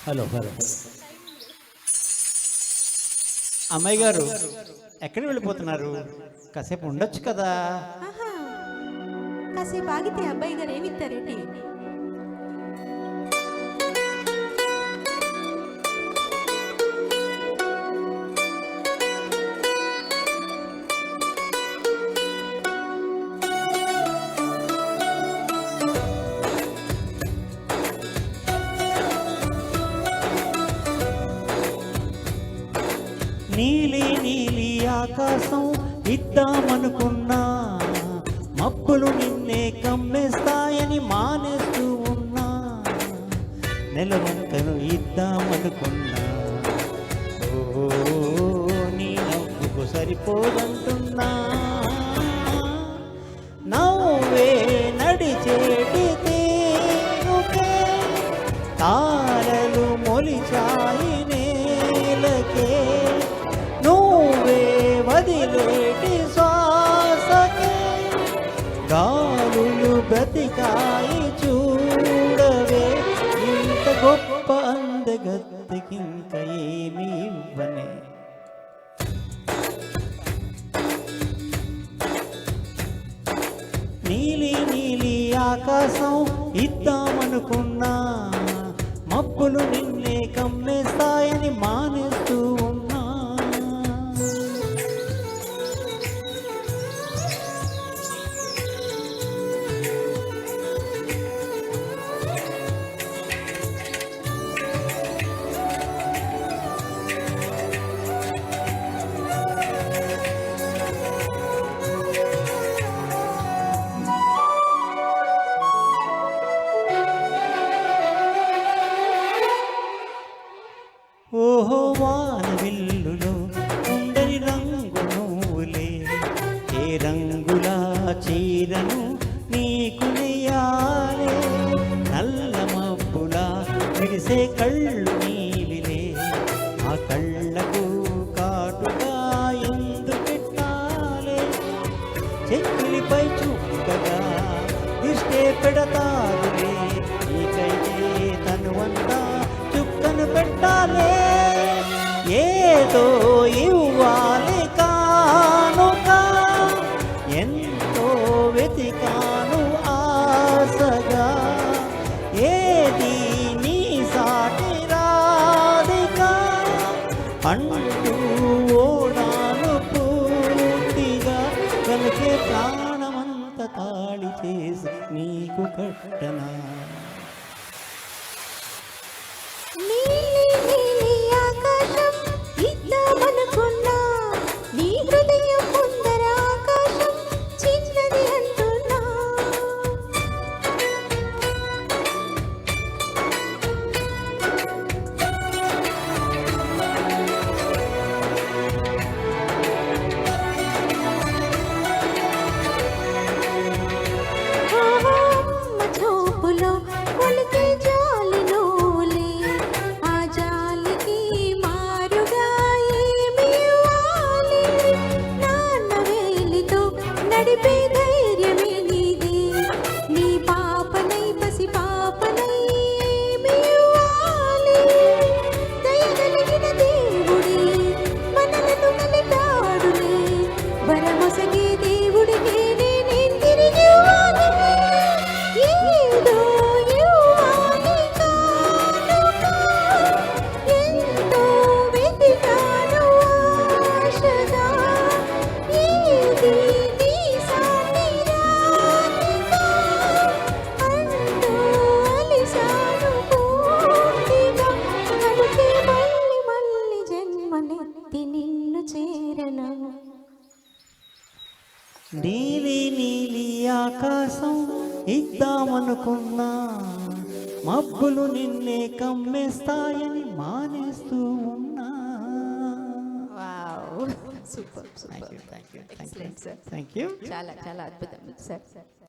Hello hello అమ్మాయి గారు ఎక్కడికి వెళ్ళిపోతున్నారు? కాసేపు ఉండొచ్చు కదా. ఆహా, కాసేపు ఆగితే అబ్బాయి గారు ఏమిస్తారేంటి? నీలి నీలి ఆకాశం ఇద్దామనుకున్నా, మబ్బులు నిన్నే కమ్మేస్తాయని మానేస్తూ ఉన్నా. నెలవంకను ఇద్దామనుకున్నా, ఓ నీ నవ్వుకు సరిపోదంటున్నా. నవ్వే నడిచేటి తీరుకే తారలు మొలిచాయి నేలకే. నువ్వే వదిలేటి శ్వాసకే గాలులు బ్రతికాయి చూడవే. ఇంత గొప్ప అందగత్తెకింక ఏమి ఇవ్వనే. నీలి నీలి ఆకాశం ఇద్దామనుకున్నా, మబ్బులు నిన్నే కమ్మేస్తాయని మానేస్తూ ఉన్నా. ఓహో వాన విల్లులో ఉండని రంగు నువ్వులే, ఏ రంగుల చీరను నీకు నెయ్యాలే. నల్ల మబ్బులా విరిసే కళ్ళు నీవిలే, ఆ కళ్ళకు కాటుగా ఎందు పెట్టాలే. చెక్కులిపై చుక్కగా దిష్టే పెడతారులే, నీకైతే తనువంతా చుక్కను పెట్టాలే. ఏదో ఇవ్వాలి కానుక, ఎంతో వెతికాను ఆశగా. ఏది నీ సాటి రాధిక అంటూ ఓడాను పూర్తిగా. కనుకే ప్రాణమంత తాళి చేసి నీకు కట్టనా. నీలి నీలి ఆకాశం ఇద్దామనుకున్నా, నీ హృదయం ముందర ఆకాశం చిన్నది అంటున్నా. ఓహో, అమ్మ చూపులో ఒలికే జాలి నువ్వులే, ఆ జాలికి మారుగా ఏమి ఇవ్వాలి? నాన్న వేలితో నడిపే ధైర్యమే నీది, నీ పాపనై పసి పాపనై ఏమి ఇవ్వాలి? దయగలిగిన దేవుడి మనలను కలిపాడులే, వరమొసగే దేవుడికి నేనేం తిరిగి ఇవ్వాలి? ఏదో ఇవ్వాలి కానుక, ఎంతో వెతికాను ఆశగా. ఏది నీ సాటి రాధిక అంటూ అలిసాను పూర్తిగా. కనుకే మళ్ళీ మళ్ళీ జన్మనెత్తి నిన్ను చేరనా. నీలి నీలి ఆకాశం ఇద్దామనుకున్నా, మబ్బులు నిన్నే కమ్మేస్తాయని మానేస్తూ ఉన్నా. Wow, super super, thank you excellent sir. Thank you. చాలా చాలా అద్భుతం సార్.